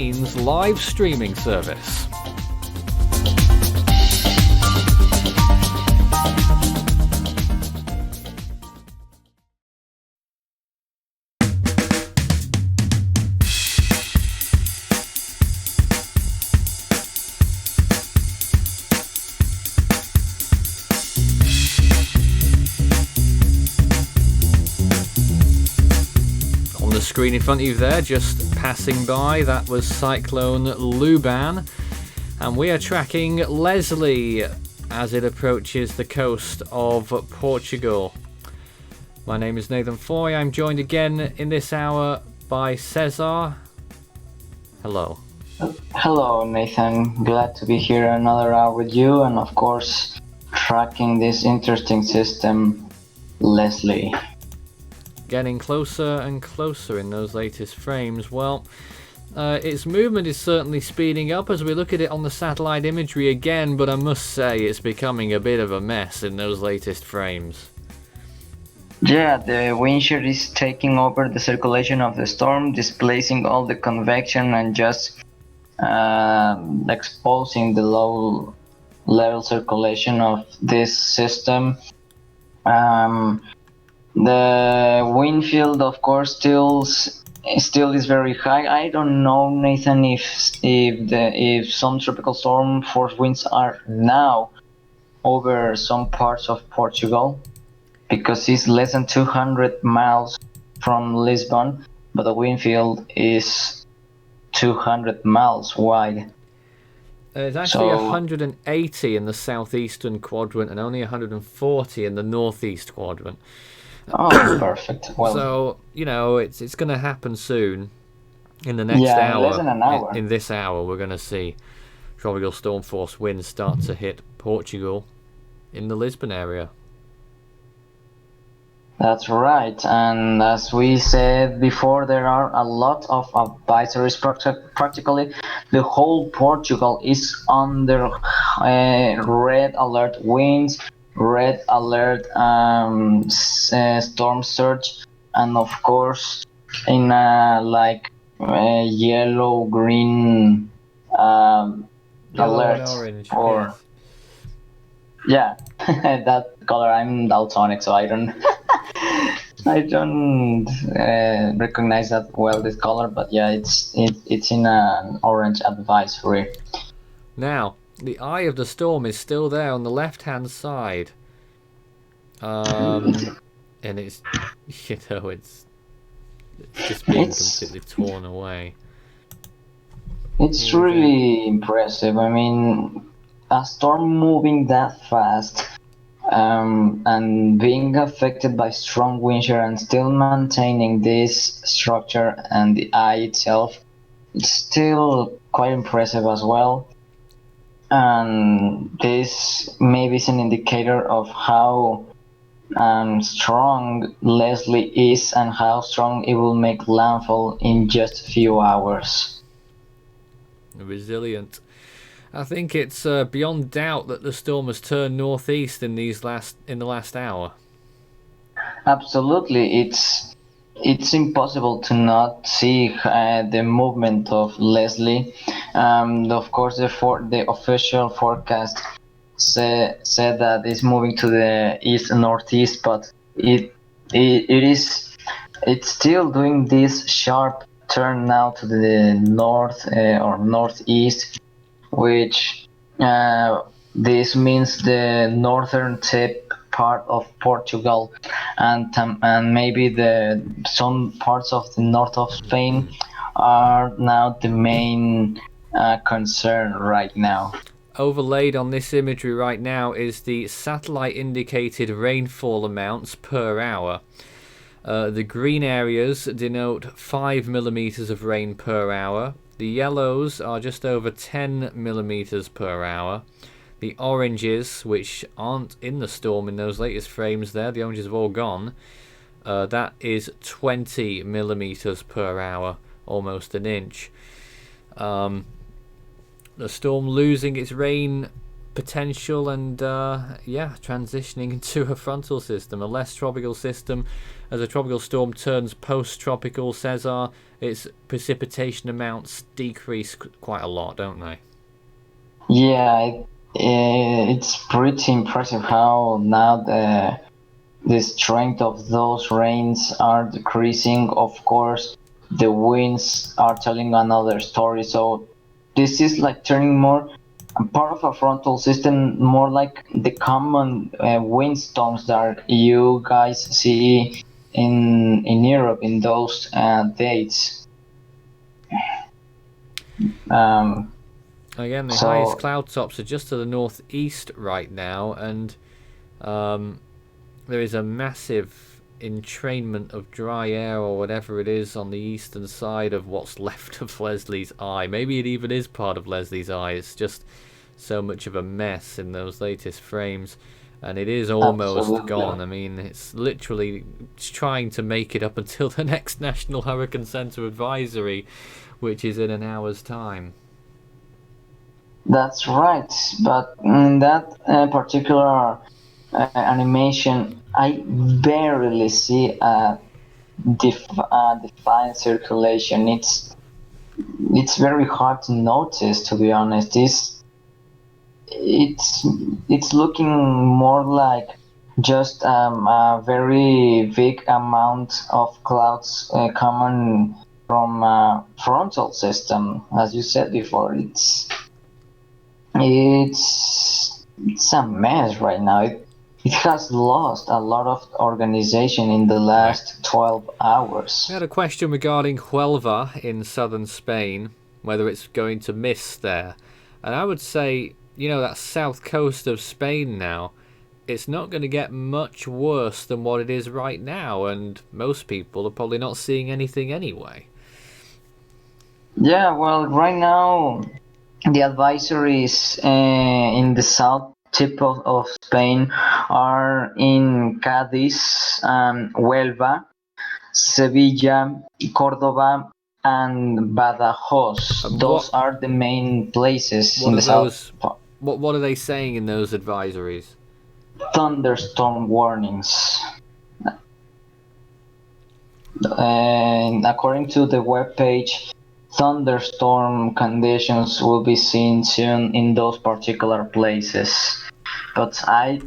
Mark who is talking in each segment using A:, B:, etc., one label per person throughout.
A: live streaming service. Screen in front of you there, just passing by, that was Cyclone Luban, and we are tracking Leslie as it approaches the coast of Portugal. My name is Nathan Foy. I'm joined again in this hour by Cesar. Hello.
B: Hello, Nathan. Glad to be here another hour with you, and of course tracking this interesting system, Leslie.
A: Getting closer and closer in those latest frames. Well, its movement is certainly speeding up as we look at it on the satellite imagery again, but I must say it's becoming a bit of a mess in those latest frames.
B: Yeah, the wind shear is taking over the circulation of the storm, displacing all the convection and just exposing the low level circulation of this system. The wind field, of course, still is very high. I don't know, Nathan, if some tropical storm force winds are now over some parts of Portugal, because it's less than 200 miles from Lisbon, but the wind field is 200 miles wide.
A: It's actually 180 in the southeastern quadrant and only 140 in the northeast quadrant.
B: Oh, perfect. Well,
A: so, you know, it's going to happen soon. In the next hour,
B: less than an hour.
A: In this hour, we're going to see tropical storm force winds start to hit Portugal in the Lisbon area.
B: That's right, and as we said before, there are a lot of advisories. Practically the whole Portugal is under red alert winds, red alert storm surge, and of course in yellow green
A: Yellow
B: alert
A: and orange,
B: or yes. Yeah, that color. I'm daltonic, so I don't recognize that well, this color, but yeah, it's in an orange advisory.
A: Now, the eye of the storm is still there on the left-hand side, and it's it's just being completely torn away.
B: It's really impressive. I mean, a storm moving that fast. And being affected by strong wind shear and still maintaining this structure and the eye itself, it's still quite impressive as well. And this maybe is an indicator of how strong Leslie is and how strong it will make landfall in just a few hours.
A: Resilient. I think it's beyond doubt that the storm has turned northeast in the last hour.
B: Absolutely, it's impossible to not see the movement of Leslie. Of course, the official forecast said that it's moving to the east and northeast, but it's still doing this sharp turn now to the north or northeast, which this means the northern tip part of Portugal and maybe some parts of the north of Spain are now the main concern right now.
A: Overlaid on this imagery right now is the satellite indicated rainfall amounts per hour. The green areas denote 5 millimeters of rain per hour. The yellows are just over 10 millimeters per hour. The oranges, which aren't in the storm in those latest frames there, the oranges have all gone, that is 20 millimeters per hour, almost an inch. The storm losing its rain potential and transitioning into a frontal system, a less tropical system. As a tropical storm turns post-tropical, Cesar, its precipitation amounts decrease quite a lot, don't they?
B: Yeah, it's pretty impressive how now the strength of those rains are decreasing. Of course, the winds are telling another story. So this is like turning more a part of a frontal system, more like the common windstorms that you guys see in Europe in those dates. Um,
A: Again, the highest
B: so
A: cloud tops are just to the northeast right now, and there is a massive entrainment of dry air or whatever it is on the eastern side of what's left of Leslie's Eye. Maybe it even is part of Leslie's Eye. It's just so much of a mess in those latest frames, and it is almost
B: absolutely.
A: gone. I mean, it's literally trying to make it up until the next National Hurricane Center advisory, which is in an hour's time.
B: That's right, but in that particular animation, I barely see a defined circulation. It's very hard to notice, to be honest. It's it's looking more like just a very big amount of clouds coming from frontal system, as you said before. It's a mess right now. It has lost a lot of organization in the
A: Right.
B: last 12
A: We
B: hours.
A: had a question regarding Huelva in southern Spain, whether it's going to miss there. And I would say, that south coast of Spain now, it's not going to get much worse than what it is right now, and most people are probably not seeing anything anyway.
B: Yeah, well, right now the advisories in the south tip of Spain are in Cadiz, Huelva, Sevilla, Cordoba, and Badajoz.
A: And
B: Those are the main places
A: what
B: in
A: are
B: the south.
A: those? What are they saying in those advisories?
B: Thunderstorm warnings. And according to the webpage, thunderstorm conditions will be seen soon in those particular places. But I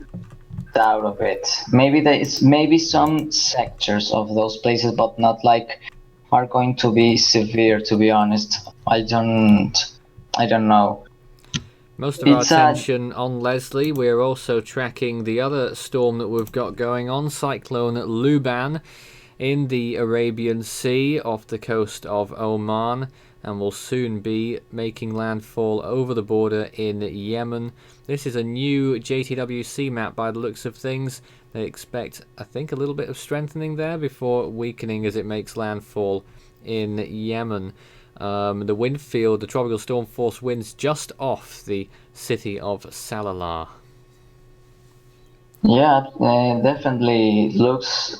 B: doubt of it. Maybe some sectors of those places, but not like are going to be severe. To be honest, I don't know.
A: Most of our
B: It's a
A: attention on Leslie. We're also tracking the other storm that we've got going on, Cyclone Luban, in the Arabian Sea off the coast of Oman, and will soon be making landfall over the border in Yemen. This is a new JTWC map by the looks of things. They expect, I think, a little bit of strengthening there before weakening as it makes landfall in Yemen. The wind field, the tropical storm force winds just off the city of Salalah.
B: Yeah, definitely looks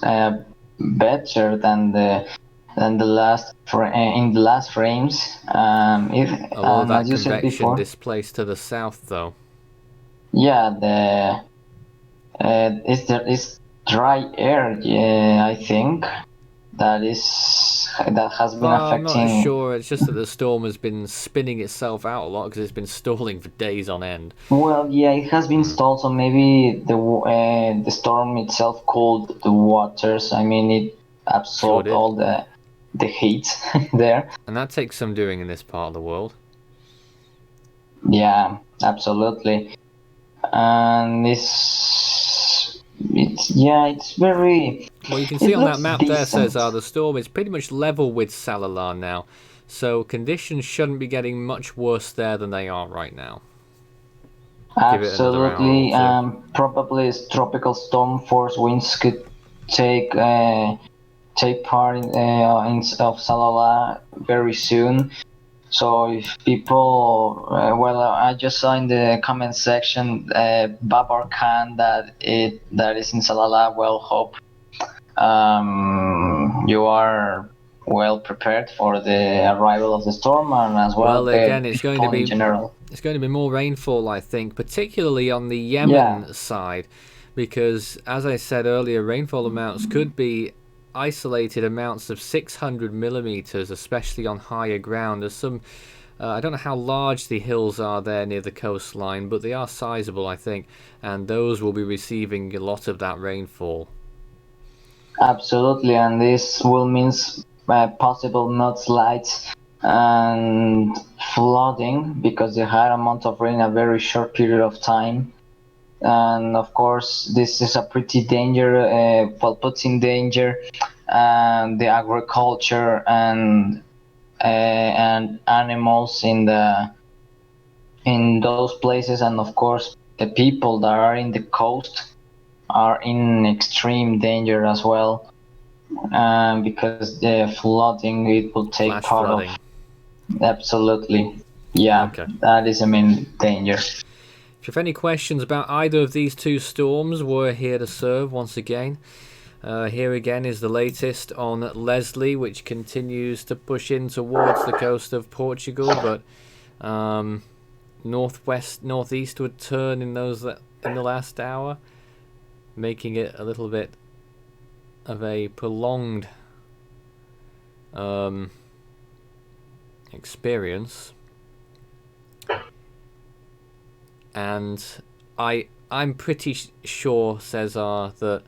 B: better than the in the last frames. If
A: A lot of that
B: as you said
A: convection
B: before,
A: displaced to the south, though.
B: yeah, there is dry air. Yeah, I think that has been
A: Well, I'm not
B: affecting.
A: sure. It's just that the storm has been spinning itself out a lot because it's been stalling for days on end.
B: Well, yeah, it has been stalled, so maybe the storm itself cooled the waters. I mean, it
A: Sure
B: absorbed
A: did.
B: all the heat there.
A: And that takes some doing in this part of the world.
B: Yeah, absolutely. And it's very.
A: Well, you can see
B: It
A: on that
B: looks
A: map there,
B: decent.
A: Cesar, the storm is pretty much level with Salalah now. So conditions shouldn't be getting much worse there than they are right now. Give it another hour or
B: Absolutely.
A: two.
B: Probably tropical storm force winds could take take part in of Salala very soon. So if people, I just saw in the comment section, Babar Khan that is in Salala. Well, hope you are well prepared for the arrival of the storm, and as well the
A: again,
B: people in general.
A: it's going to be more rainfall, I think, particularly on the
B: Yeah,
A: Yemen side, because as I said earlier, rainfall amounts could be isolated amounts of 600 millimeters, especially on higher ground. There's some I don't know how large the hills are there near the coastline, but they are sizable, I think, and those will be receiving a lot of that rainfall.
B: absolutely, and this will mean possible mudslides and flooding because the higher amount of rain in a very short period of time. And of course, this is a pretty danger, well, puts in danger the agriculture and animals in those places, and of course, the people that are in the coast are in extreme danger as well, because the flooding it will take
A: Flash
B: part of.
A: flooding.
B: Absolutely, yeah,
A: Okay.
B: that is the main danger.
A: If you have any questions about either of these two storms, we're here to serve once again. Here again is the latest on Leslie, which continues to push in towards the coast of Portugal, but northeastward turn in the last hour, making it a little bit of a prolonged experience. And I'm pretty sure, Cesar, that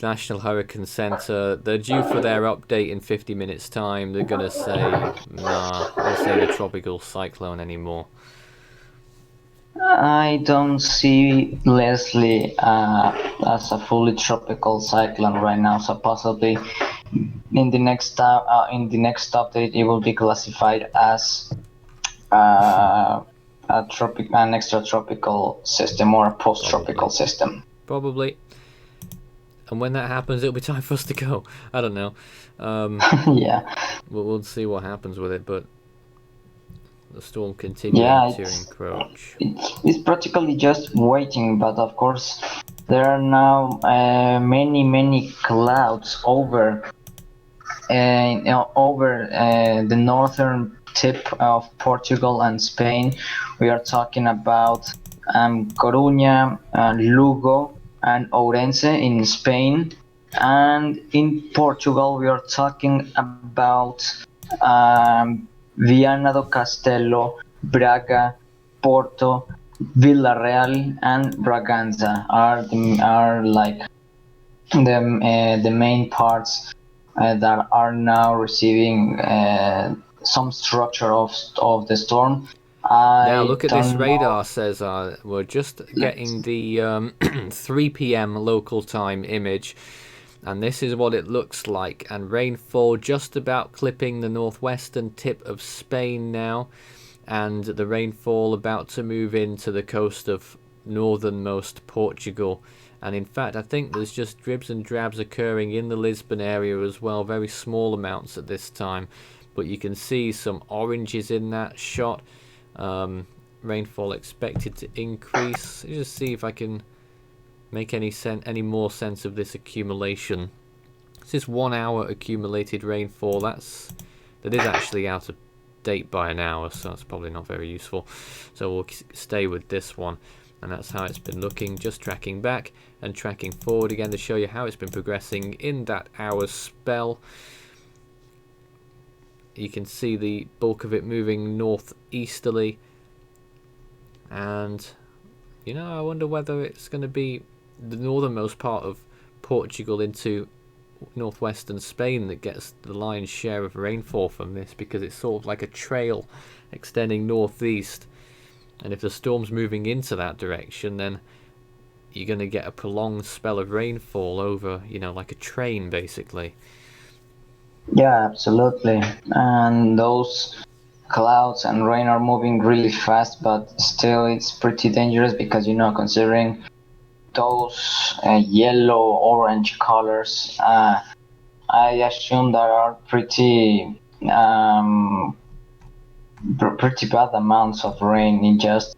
A: National Hurricane Center, they're due for their update in 50 minutes time. They're gonna say, nah, this ain't a tropical cyclone anymore.
B: I don't see Leslie as a fully tropical cyclone right now, so possibly in the next update it will be classified as an extratropical system or a post-tropical system.
A: Probably. And when that happens, it'll be time for us to go. I don't know.
B: Yeah.
A: We'll see what happens with it, but the storm continuing to encroach.
B: It's practically just waiting, but of course there are now many clouds over the northern tip of Portugal and Spain. We are talking about Coruña, Lugo, and Ourense in Spain. And in Portugal, we are talking about Viana do Castelo, Braga, Porto, Villarreal, and Braganza are like the main parts that are now receiving some structure of the storm.
A: Now
B: I
A: look at this
B: don't know.
A: radar, Cesar. We're just getting the 3 p.m. local time image, and this is what it looks like. And rainfall just about clipping the northwestern tip of Spain now, and the rainfall about to move into the coast of northernmost Portugal. And in fact, I think there's just dribs and drabs occurring in the Lisbon area as well, very small amounts at this time, but you can see some oranges in that shot. Rainfall expected to increase. Let's just see if I can make any more sense of this accumulation. This is 1 hour accumulated rainfall. That is actually out of date by an hour, so that's probably not very useful. So we'll stay with this one, and that's how it's been looking, just tracking back and tracking forward again to show you how it's been progressing in that hour spell. You can see the bulk of it moving northeasterly, and I wonder whether it's going to be the northernmost part of Portugal into northwestern Spain that gets the lion's share of rainfall from this, because it's sort of like a trail extending northeast, and if the storm's moving into that direction, then you're going to get a prolonged spell of rainfall over, like a train basically.
B: Yeah, absolutely. And those clouds and rain are moving really fast, but still it's pretty dangerous because, considering those yellow, orange colors, I assume there are pretty bad amounts of rain in just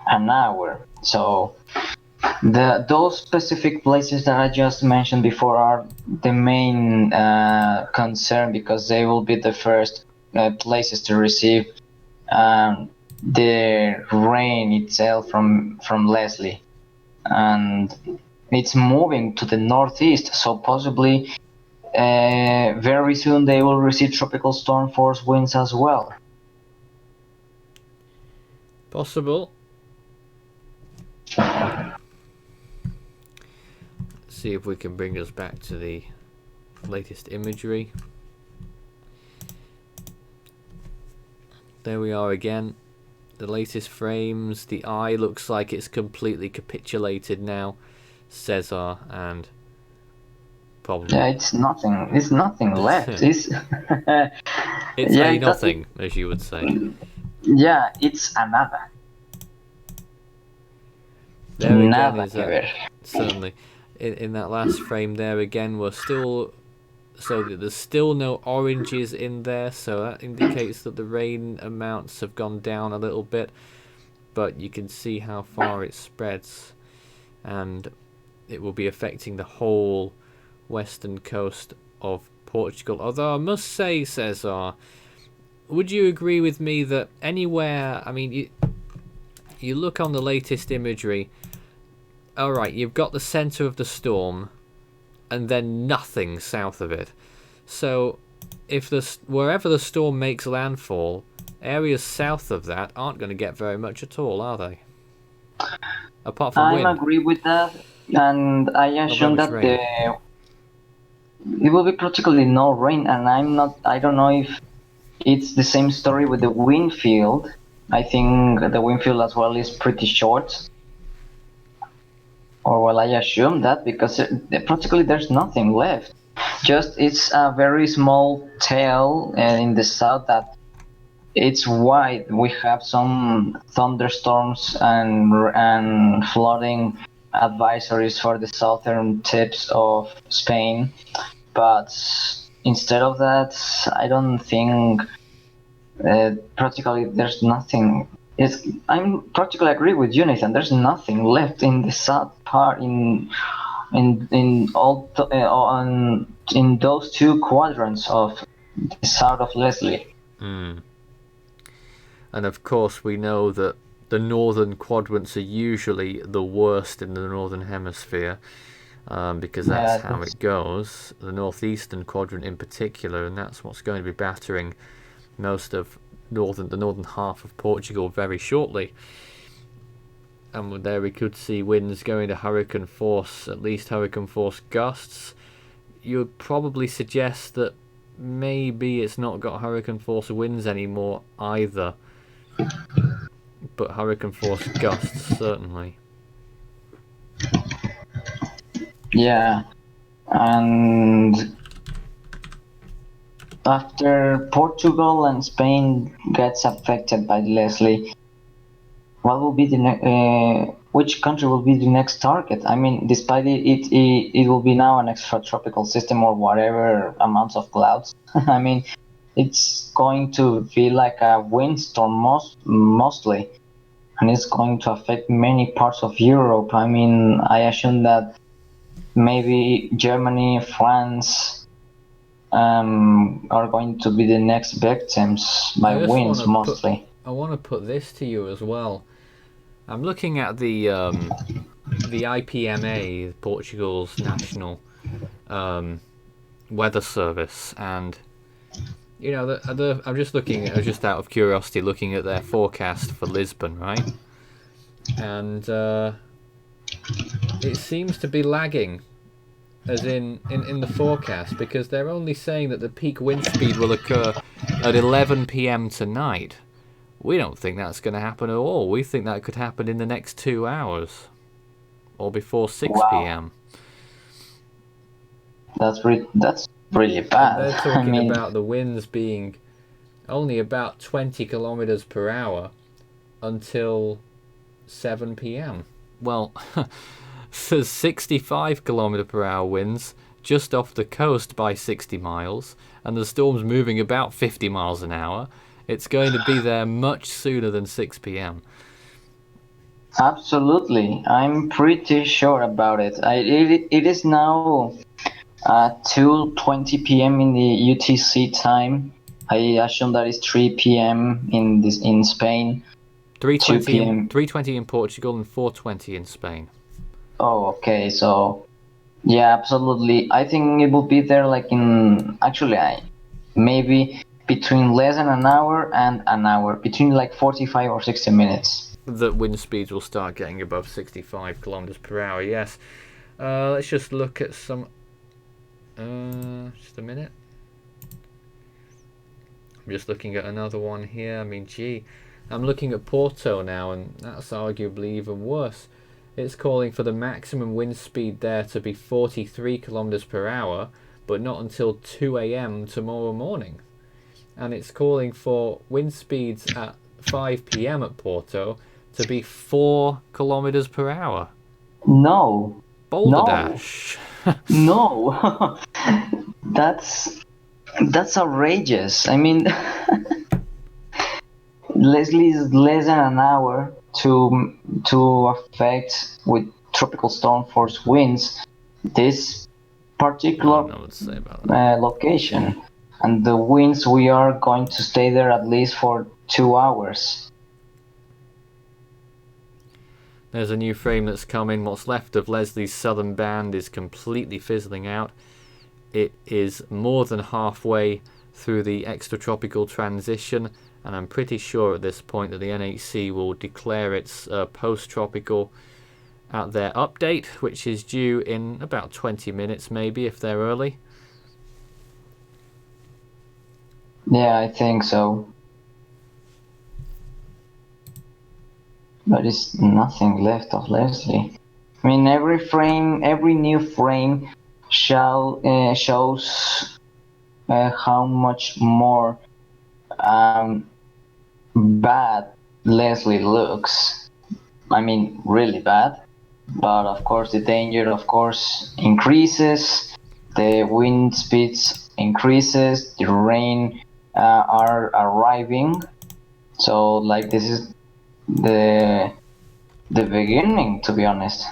B: an hour. So Those specific places that I just mentioned before are the main concern, because they will be the first places to receive the rain itself from Leslie, and it's moving to the northeast, so possibly very soon they will receive tropical storm force winds as well.
A: Possible. See if we can bring us back to the latest imagery. There we are again. The latest frames. The eye looks like it's completely capitulated now, Cesar, and probably...
B: Yeah, it's nothing. It's nothing left. It's
A: it's
B: yeah,
A: a nothing, as you would say.
B: Yeah, it's a nada.
A: There again
B: Nada
A: is
B: que ver.
A: certainly in that last frame. There again, we're still... So there's still no oranges in there, so that indicates that the rain amounts have gone down a little bit, but you can see how far it spreads, and it will be affecting the whole western coast of Portugal. Although I must say, Cesar, would you agree with me that anywhere, I mean, you look on the latest imagery, alright, you've got the centre of the storm, and then nothing south of it. So if wherever the storm makes landfall, areas south of that aren't going to get very much at all, are they? Apart from wind.
B: I agree with that, and I assume that it will be practically no rain, and I don't know if it's the same story with the wind field. I think the wind field as well is pretty short. Or well, I assume that, because practically there's nothing left. Just it's a very small tail in the south that it's wide. We have some thunderstorms and flooding advisories for the southern tips of Spain, but instead of that, I don't think practically there's nothing. I'm practically agree with you, Nathan. There's nothing left in the south part in those two quadrants of the south of Leslie.
A: And of course, we know that the northern quadrants are usually the worst in the northern hemisphere, because that's how it goes. The northeastern quadrant in particular, and that's what's going to be battering most of the northern half of Portugal very shortly. And there we could see winds going to hurricane force, at least hurricane force gusts. You would probably suggest that maybe it's not got hurricane force winds anymore either, but hurricane force gusts certainly.
B: Yeah, and after Portugal and Spain gets affected by Leslie, what will be the which country will be the next target? I mean, despite it will be now an extratropical system or whatever amounts of clouds. I mean, it's going to be like a windstorm mostly, and it's going to affect many parts of Europe. I mean, I assume that maybe Germany, France are going to be the next victims by winds mostly.
A: I want to put this to you as well. I'm looking at the IPMA, Portugal's national weather service, and you know, I'm just looking, just out of curiosity, looking at their forecast for Lisbon, right? And it seems to be lagging, as in the forecast, because they're only saying that the peak wind speed will occur at 11 p.m. tonight. We don't think that's going to happen at all. We think that could happen in the next 2 hours, or before 6 p.m.
B: That's really bad.
A: And they're talking about the winds being only about 20 kilometers per hour until 7 p.m. Well, there's 65 kilometer per hour winds just off the coast by 60 miles, and the storm's moving about 50 miles an hour. It's going to be there much sooner than 6 p.m.
B: Absolutely, I'm pretty sure about it. It is now 2:20 p.m. in the UTC time. I assume that is 3 p.m. in Spain.
A: 3:20
B: 2
A: in
B: p.m.
A: 3:20 in Portugal and 4:20 in Spain.
B: Oh, okay. So yeah, absolutely. I think it will be there like in actually I maybe between less than an hour and an hour, between like 45 or 60 minutes.
A: The wind speeds will start getting above 65 kilometers per hour. Yes. Let's just look at some. Just a minute. I'm just looking at another one here. I mean, gee, I'm looking at Porto now, and that's arguably even worse. It's calling for the maximum wind speed there to be 43 kilometers per hour, but not until 2 a.m. tomorrow morning. And it's calling for wind speeds at 5 p.m. at Porto to be 4 kilometers per hour.
B: No,
A: Boulder
B: no,
A: Dash.
B: no. that's that's outrageous. I mean, Leslie is less than an hour to affect with tropical storm force winds this
A: I
B: particular
A: don't know what to say about that.
B: location, and the winds we are going to stay there at least for 2 hours.
A: There's a new frame that's coming. What's left of Leslie's southern band is completely fizzling out. It is more than halfway through the extratropical transition, and I'm pretty sure at this point that the NHC will declare its post-tropical at their update, which is due in about 20 minutes maybe if they're early.
B: Yeah, I think so. There is nothing left of Leslie. I mean, every new frame shows how much more bad Leslie looks. I mean, really bad. But of course, the danger, of course, increases. The wind speeds increases. The rain are arriving. So, like, this is the the beginning, to be honest.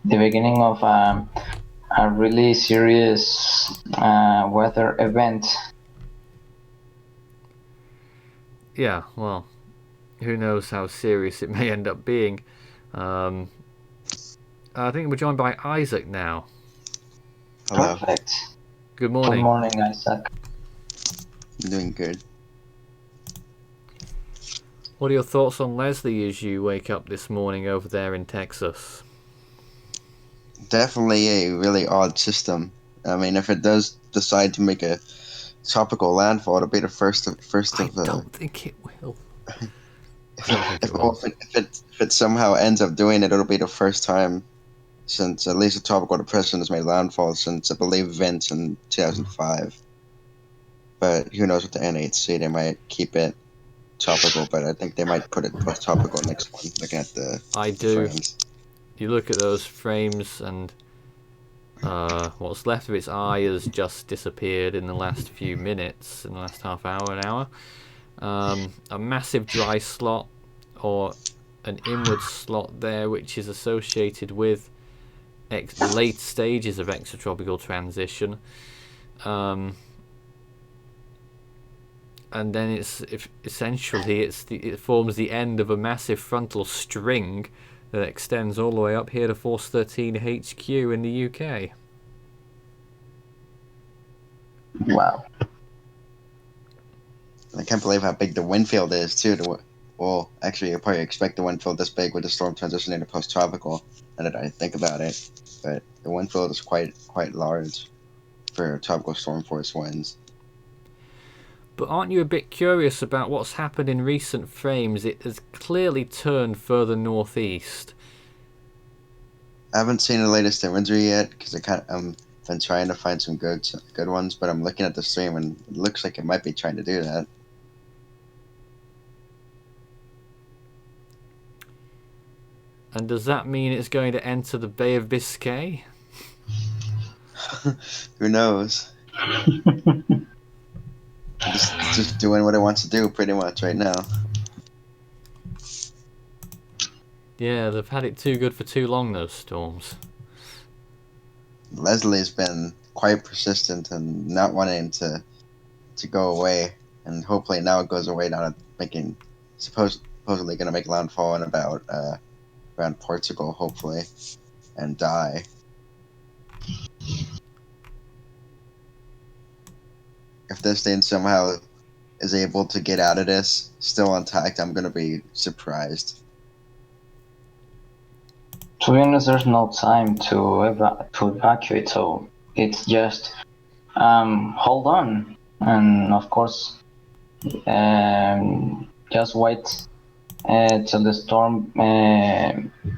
B: The beginning of a really serious weather event.
A: Yeah, well, who knows how serious it may end up being. I think we're joined by Isaac now.
C: Hello.
B: Perfect.
A: Good
B: Good
A: morning.
B: morning, Isaac.
C: I'm doing good.
A: What are your thoughts on Leslie as you wake up this morning over there in Texas?
C: Definitely a really odd system. I mean, if it does decide to make a tropical landfall, it'll be the first of
A: I don't think it will. I don't think it will.
C: if it somehow ends up doing it, it'll be the first time since at least a tropical depression has made landfall since I believe Vince in 2005. But who knows with the NHC? They might keep it tropical, but I think they might put it post-tropical next one. Looking at the
A: do.
C: frames.
A: You look at those frames and what's left of its eye has just disappeared in the last few minutes, in the last half hour, an hour. A massive dry slot or an inward slot there, which is associated with late stages of extratropical transition. And then it forms the end of a massive frontal string that extends all the way up here to Force 13 HQ in the UK.
B: Wow.
C: I can't believe how big the wind field is too. Well, actually, you probably expect the wind field this big with the storm transitioning to post-tropical. Now that I think about it, but the wind field is quite large for tropical storm force winds.
A: But aren't you a bit curious about what's happened in recent frames? It has clearly turned further northeast.
C: I haven't seen the latest imagery yet because I've been trying to find some good ones, but I'm looking at the stream and it looks like it might be trying to do that.
A: And does that mean it's going to enter the Bay of Biscay?
C: Who knows? just doing what it wants to do pretty much right now.
A: Yeah, they've had it too good for too long, those storms.
C: Leslie's been quite persistent and not wanting to go away, and hopefully now it goes away. Now it's making supposedly going to make landfall in about around Portugal, hopefully, and die. If this thing somehow is able to get out of this still intact, I'm going to be surprised.
B: To be honest, there's no time to evacuate, so it's just hold on, and of course, just wait till the storm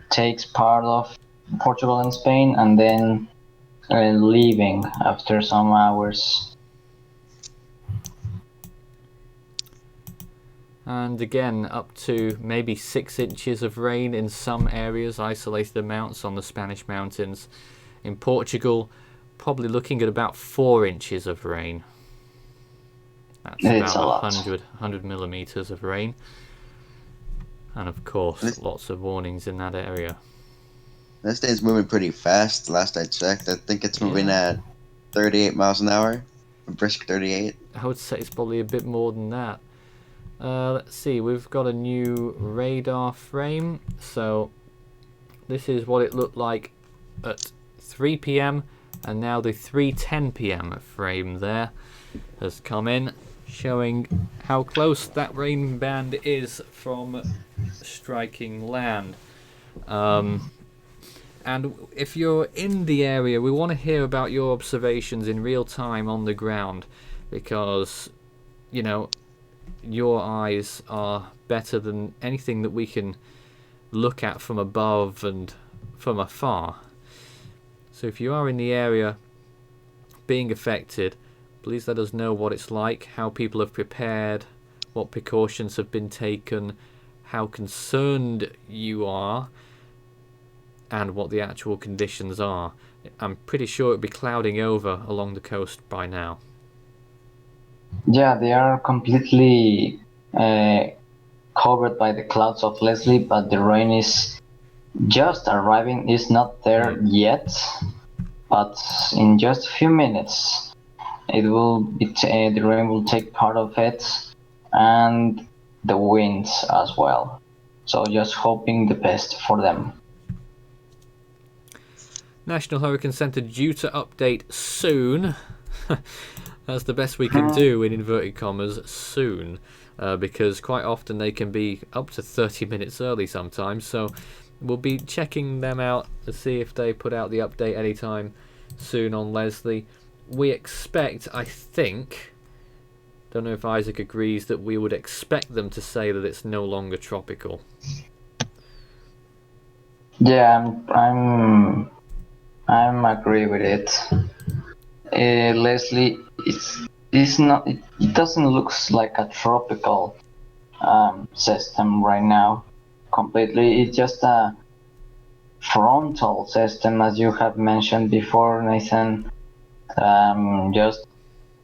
B: takes part of Portugal and Spain, and then leaving after some hours.
A: And again, up to maybe 6 inches of rain in some areas, isolated amounts on the Spanish mountains. In Portugal, probably looking at about 4 inches of rain. That's
B: It's
A: about
B: a lot.
A: 100 millimeters of rain. And of course, lots of warnings in that area.
C: This thing's moving pretty fast. Last I checked, I think it's moving at 38 miles an hour, a brisk 38.
A: I would say it's probably a bit more than that. Let's see, we've got a new radar frame. So this is what it looked like at 3 p.m. and now the 3:10 p.m. frame there has come in, showing how close that rain band is from striking land. And if you're in the area, we want to hear about your observations in real time on the ground, because, you know, your eyes are better than anything that we can look at from above and from afar. So if you are in the area being affected, please let us know what it's like, how people have prepared, what precautions have been taken, how concerned you are, and what the actual conditions are. I'm pretty sure it'll be clouding over along the coast by now.
B: Yeah, they are completely covered by the clouds of Leslie, but the rain is just arriving. It's not there yet, but in just a few minutes, it will be the rain will take part of it, and the winds as well. So just hoping the best for them.
A: National Hurricane Center due to update soon. That's the best we can do, in inverted commas, soon, because quite often they can be up to 30 minutes early sometimes. So we'll be checking them out to see if they put out the update anytime soon on Leslie. We expect, I think, don't know if Isaac agrees, that we would expect them to say that it's no longer tropical.
B: Yeah, I'm agree with it. Leslie, it's not. It doesn't look like a tropical system right now. Completely, it's just a frontal system, as you have mentioned before, Nathan. Just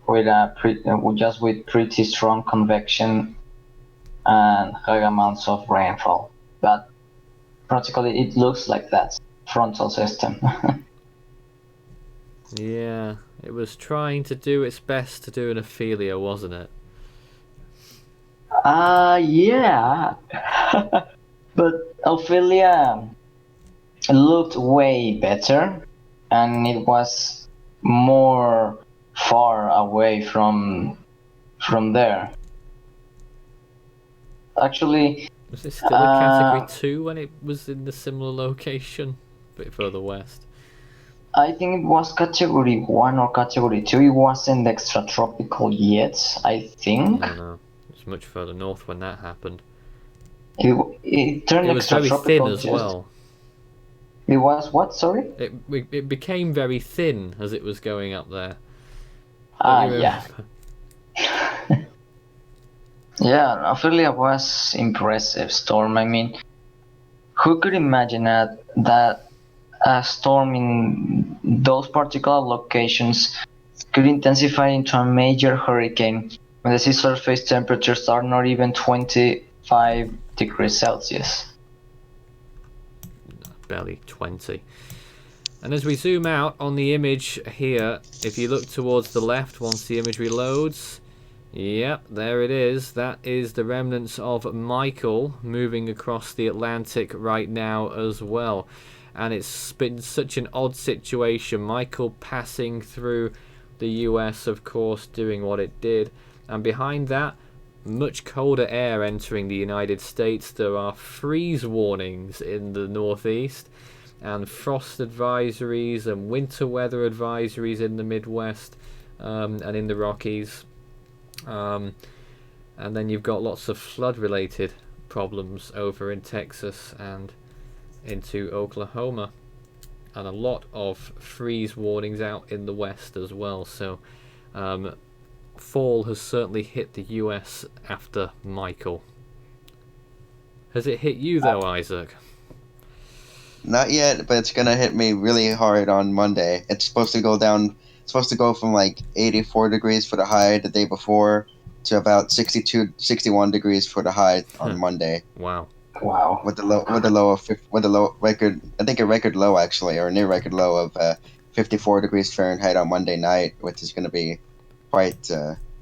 B: with pretty strong convection and high amounts of rainfall. But practically, it looks like that frontal system.
A: Yeah, it was trying to do its best to do an Ophelia, wasn't it?
B: Yeah. But Ophelia looked way better, and it was more far away from there. Actually,
A: Was it still a category 2 when it was in the similar location, a bit further west?
B: I think it was category 1 or category 2. It wasn't extratropical yet, I think.
A: No. It was much further north when that happened.
B: It turned
A: It was very thin
B: extratropical
A: as well.
B: It was what, sorry?
A: It became very thin as it was going up there.
B: Yeah. Yeah, Ophelia was impressive storm. I mean, who could imagine that a storm in those particular locations could intensify into a major hurricane when the sea surface temperatures are not even 25 degrees Celsius?
A: barely 20. And as we zoom out on the image here, if you look towards the left once the image reloads, yep, there it is. That is the remnants of Michael moving across the Atlantic right now as well. And it's been such an odd situation. Michael passing through the US, of course, doing what it did. And behind that, much colder air entering the United States. There are freeze warnings in the northeast, and frost advisories and winter weather advisories in the Midwest and in the Rockies. And then you've got lots of flood-related problems over in Texas and into Oklahoma. And a lot of freeze warnings out in the West as well. So fall has certainly hit the US after Michael. Has it hit you though, Isaac?
C: Not yet, but it's gonna hit me really hard on Monday. It's supposed to go down. It's supposed to go from like 84 degrees for the high the day before to about 61 degrees for the high on Monday.
A: Wow.
B: Wow.
C: With the low record, I think a record low actually, or near record low of 54 degrees Fahrenheit on Monday night, which is gonna be quite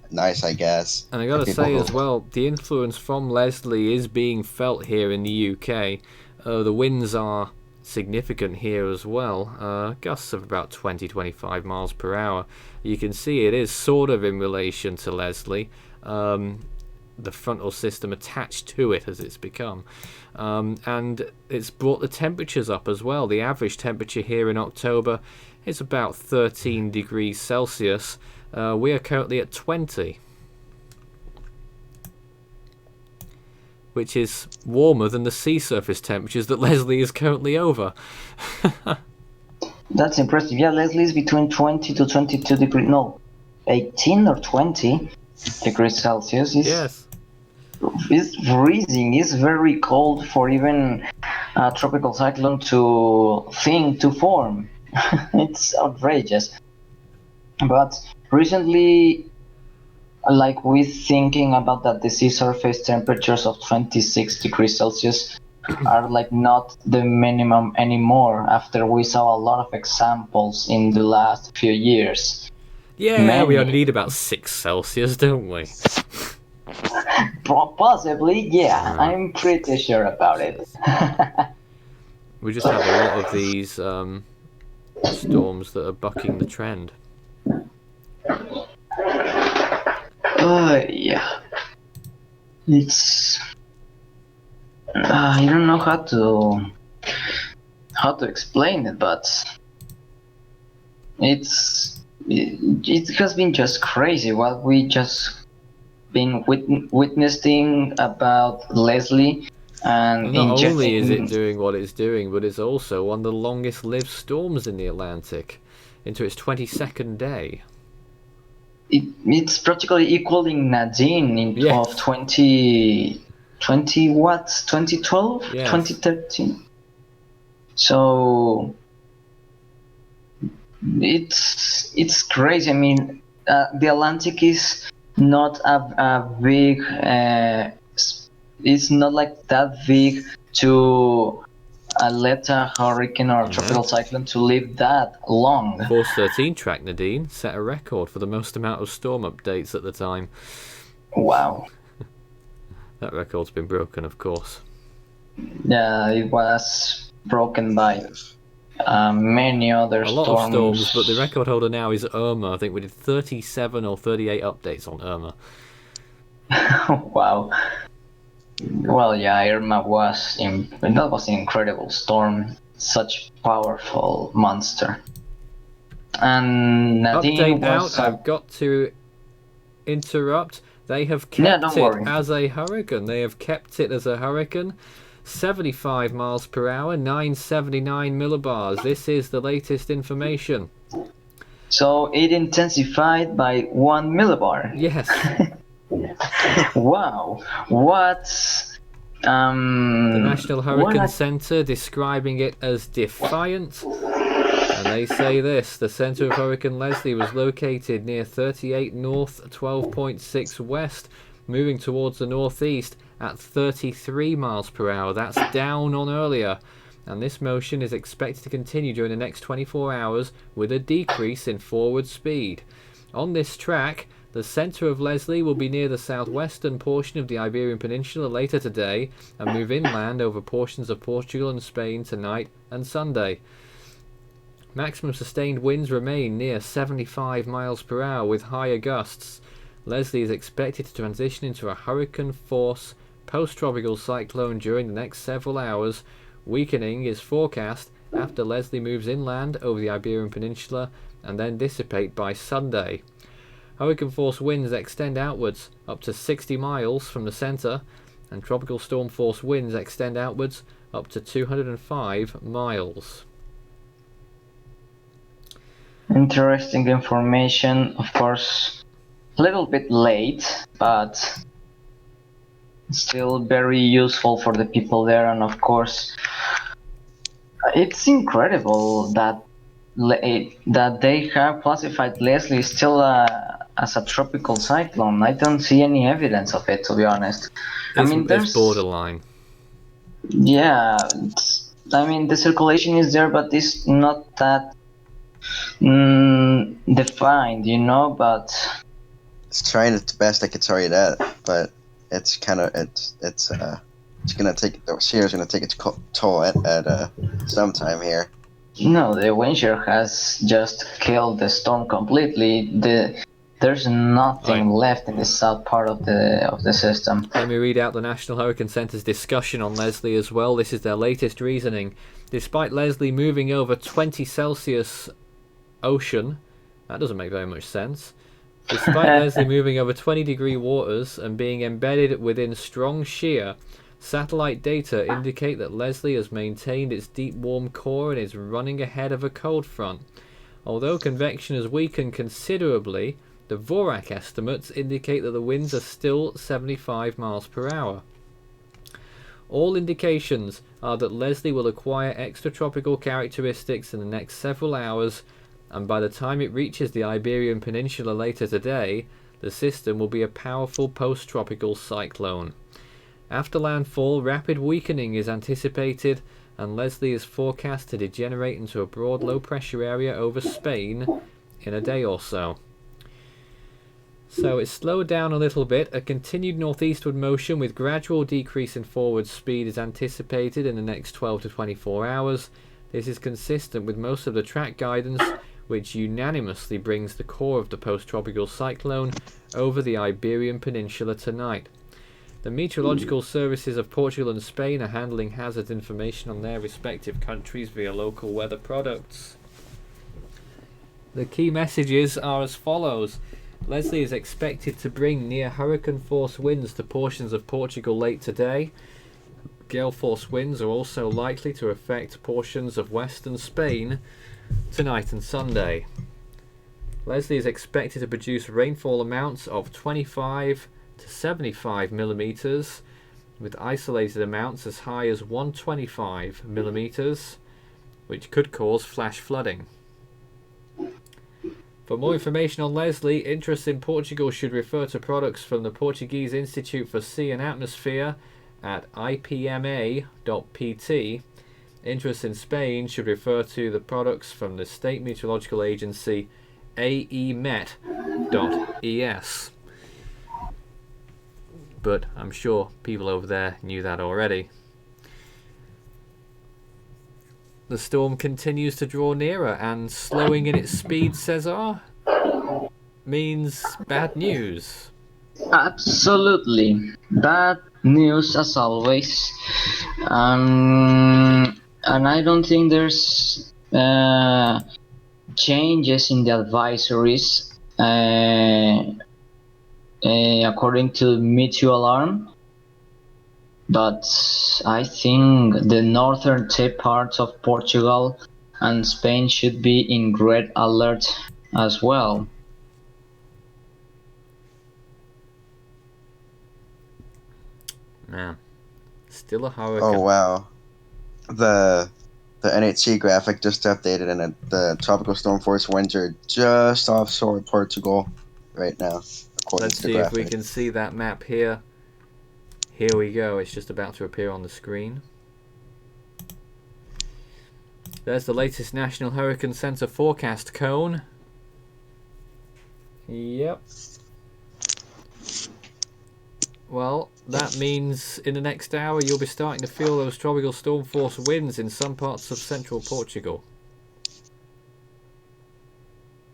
C: nice, I guess.
A: And I gotta say as well, the influence from Leslie is being felt here in the UK. The winds are significant here as well, gusts of about 20-25 miles per hour. You can see it is sort of in relation to Leslie, the frontal system attached to it as it's become, and it's brought the temperatures up as well. The average temperature here in October is about 13 degrees Celsius. We are currently at 20, which is warmer than the sea surface temperatures that Leslie is currently over.
B: That's impressive. Yeah, Leslie is between 20 to 22 degrees. No, 18 or 20 degrees Celsius.
A: Yes.
B: It's freezing. It's very cold for even a tropical cyclone to form. It's outrageous. But recently, like we're thinking about that the sea surface temperatures of 26 degrees Celsius are like not the minimum anymore after we saw a lot of examples in the last few years.
A: Yeah, we only need about 6 Celsius, don't we?
B: Possibly, yeah. I'm pretty sure about it.
A: We just have a lot of these storms that are bucking the trend.
B: Yeah. It's I don't know how to explain it, but it has been just crazy what we just been witnessing about Leslie. And
A: not only is it doing what it's doing, but it's also one of the longest lived storms in the Atlantic, into its 22nd day.
B: It's practically equaling Nadine of 2012, yes. 2013. So it's crazy. I mean, the Atlantic is not a big. It's not like that big to let a hurricane or a tropical cyclone to live that long.
A: Force 13 track Nadine set a record for the most amount of storm updates at the time.
B: Wow.
A: That record's been broken, of course.
B: Yeah, it was broken by many other storms.
A: A lot of storms, but the record holder now is Irma. I think we did 37 or 38 updates on Irma.
B: Wow. Well, yeah, Irma was that was an incredible storm, such powerful monster. And Nadine
A: update out. I've got to interrupt. They have kept it as a hurricane. They have kept it as a hurricane. 75 miles per hour, 979 millibars. This is the latest information.
B: So it intensified by 1 millibar.
A: Yes.
B: Wow. What's
A: the National Hurricane Center describing it as defiant, and they say this: the center of Hurricane Leslie was located near 38 north, 12.6 west, moving towards the northeast at 33 miles per hour. That's down on earlier. and this motion is expected to continue during the next 24 hours with a decrease in forward speed. On this track, the centre of Leslie will be near the southwestern portion of the Iberian Peninsula later today and move inland over portions of Portugal and Spain tonight and Sunday. Maximum sustained winds remain near 75 miles per hour with higher gusts. Leslie is expected to transition into a hurricane force post-tropical cyclone during the next several hours. Weakening is forecast after Leslie moves inland over the Iberian Peninsula and then dissipate by Sunday. Hurricane force winds extend outwards up to 60 miles from the centre, and tropical storm force winds extend outwards up to 205 miles.
B: Interesting information, of course, a little bit late, but still very useful for the people there. And of course, it's incredible that they have classified Leslie still as a tropical cyclone. I don't see any evidence of it, to be honest.
A: It's borderline.
B: Yeah, the circulation is there, but it's not that defined, but
C: it's trying its best. I can tell you that, but it's gonna take the shear's gonna take its toll at some time here.
B: No, the wind shear has just killed the storm completely. There's nothing left in the south part of the system.
A: Let me read out the National Hurricane Centre's discussion on Leslie as well. This is their latest reasoning. Despite Leslie moving over 20 Celsius ocean, that doesn't make very much sense. Despite Leslie moving over 20-degree waters and being embedded within strong shear, satellite data indicate that Leslie has maintained its deep warm core and is running ahead of a cold front. Although convection has weakened considerably, the Vorak estimates indicate that the winds are still 75 miles per hour. All indications are that Leslie will acquire extratropical characteristics in the next several hours, and by the time it reaches the Iberian Peninsula later today, the system will be a powerful post-tropical cyclone. After landfall, rapid weakening is anticipated, and Leslie is forecast to degenerate into a broad low-pressure area over Spain in a day or so. So it's slowed down a little bit. A continued northeastward motion with gradual decrease in forward speed is anticipated in the next 12 to 24 hours. This is consistent with most of the track guidance, which unanimously brings the core of the post-tropical cyclone over the Iberian Peninsula tonight. The meteorological services of Portugal and Spain are handling hazard information on their respective countries via local weather products. The key messages are as follows. Leslie is expected to bring near hurricane force winds to portions of Portugal late today. Gale force winds are also likely to affect portions of western Spain tonight and Sunday. Leslie is expected to produce rainfall amounts of 25 to 75 millimeters, with isolated amounts as high as 125 millimeters, which could cause flash flooding. For more information on Leslie, interest in Portugal should refer to products from the Portuguese Institute for Sea and Atmosphere at ipma.pt. Interest in Spain should refer to the products from the State Meteorological Agency aemet.es. But I'm sure people over there knew that already. The storm continues to draw nearer, and slowing in its speed, Cesar, means bad news.
B: Absolutely. Bad news as always. And I don't think there's changes in the advisories according to Meteo Alarm. But I think the northern tip parts of Portugal and Spain should be in red alert as well.
A: Man, still a hurricane.
C: Oh wow, the NHC graphic just updated, and the tropical storm force winds are just offshore Portugal right now.
A: Let's see if we can see that map here. Here we go. It's just about to appear on the screen. There's the latest National Hurricane Center forecast cone. Yep. Well, that means in the next hour you'll be starting to feel those tropical storm force winds in some parts of central Portugal.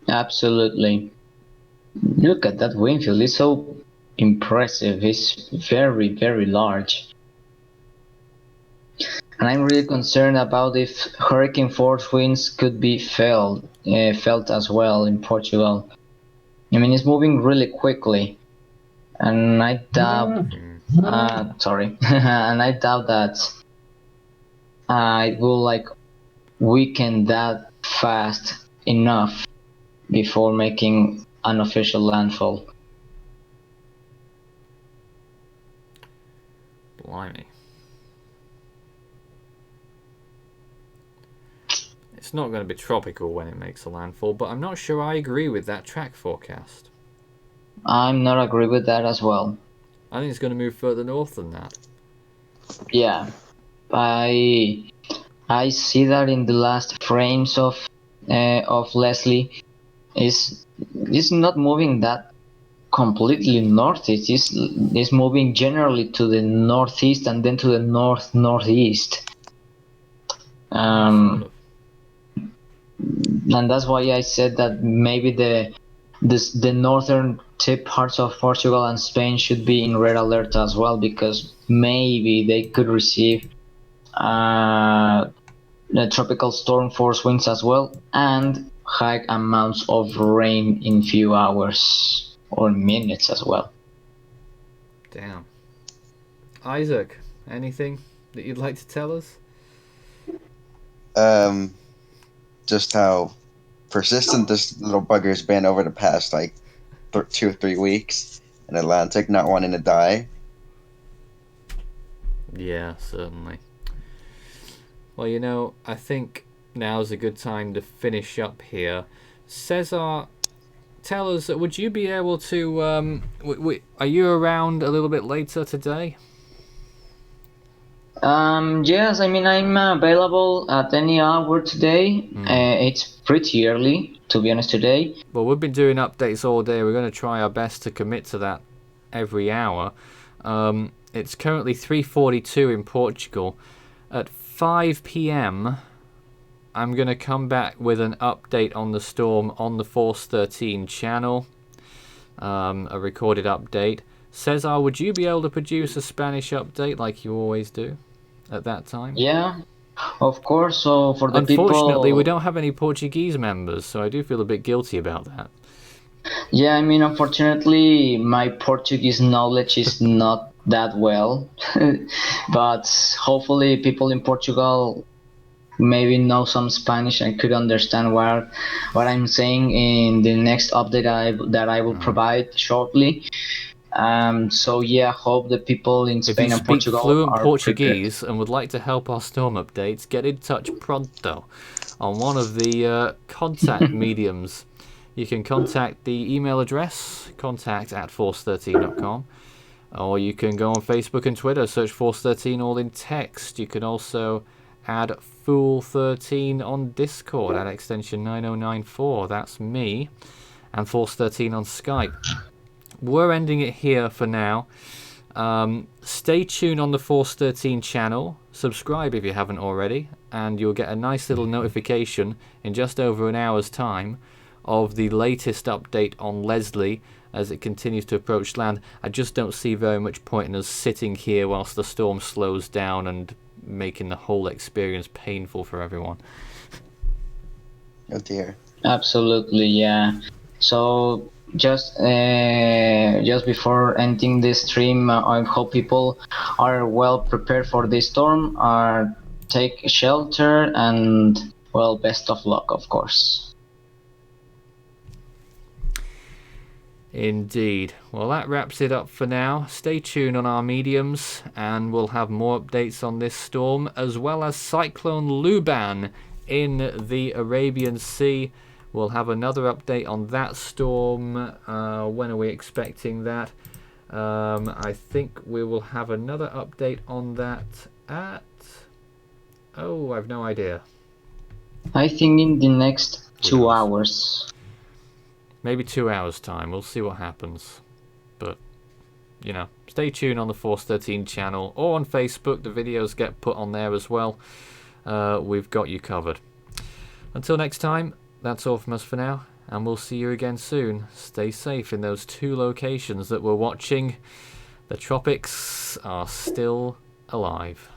B: Absolutely. Look at that wind field. It's so impressive. It's very, very large. And I'm really concerned about if hurricane force winds could be felt as well in Portugal. I mean, it's moving really quickly, and I doubt. Sorry, and I doubt that it will like weaken that fast enough before making an official landfall.
A: Blimey. It's not going to be tropical when it makes a landfall, but I'm not sure I agree with that track forecast.
B: I'm not agree with that as well.
A: I think it's going to move further north than that.
B: Yeah, I see that in the last frames of Leslie is not moving that completely northeast. It's moving generally to the northeast and then to the northeast.
A: Sort of.
B: And that's why I said that maybe the northern tip parts of Portugal and Spain should be in red alert as well, because maybe they could receive the tropical storm force winds as well, and high amounts of rain in few hours or minutes as well.
A: Damn. Isaac, anything that you'd like to tell us?
C: Just how persistent this little bugger's been over the past like 2 or 3 weeks in Atlantic, not wanting to die.
A: Yeah, certainly. Well, you know, I think now's a good time to finish up here. Cesar, tell us, would you be able to... are you around a little bit later today?
B: Yes, I mean, I'm available at any hour today. It's pretty early, to be honest, today.
A: Well, we've been doing updates all day. We're going to try our best to commit to that every hour. It's currently 3:42 in Portugal. At 5 p.m, I'm going to come back with an update on the storm on the Force 13 channel. A recorded update. Cesar, would you be able to produce a Spanish update like you always do at that time?
B: Yeah, of course. So for the
A: Unfortunately,
B: people...
A: we don't have any Portuguese members, so I do feel a bit guilty about that.
B: Yeah, I mean, unfortunately, my Portuguese knowledge is not that well, but hopefully people in Portugal maybe know some Spanish and could understand what I'm saying in the next update that I will provide shortly. So yeah, hope the people in Spain and Portugal
A: If you speak fluent
B: are
A: Portuguese
B: prepared.
A: and would like to help our storm updates, get in touch pronto on one of the contact mediums. You can contact the email address, contact@force13.com, or you can go on Facebook and Twitter, search Force13 all in text. You can also add Fool13 on Discord at extension 9094. That's me, and Force13 on Skype. We're ending it here for now. Stay tuned on the Force 13 channel. Subscribe if you haven't already, and you'll get a nice little notification in just over an hour's time of the latest update on Leslie as it continues to approach land. I just don't see very much point in us sitting here whilst the storm slows down and making the whole experience painful for everyone.
C: Oh dear.
B: Absolutely, yeah. So just before ending this stream, I hope people are well prepared for this storm, take shelter, and well, best of luck, of course.
A: Indeed. Well, that wraps it up for now. Stay tuned on our mediums, and we'll have more updates on this storm, as well as Cyclone Luban in the Arabian Sea. We'll have another update on that storm. When are we expecting that? I think we will have another update on that at... Oh, I've no idea.
B: I think in the next
A: Who
B: 2
A: knows?
B: hours.
A: Maybe 2 hours time. We'll see what happens. But, you know, stay tuned on the Force 13 channel or on Facebook. The videos get put on there as well. We've got you covered. Until next time, that's all from us for now, and we'll see you again soon. Stay safe in those 2 locations that we're watching. The tropics are still alive.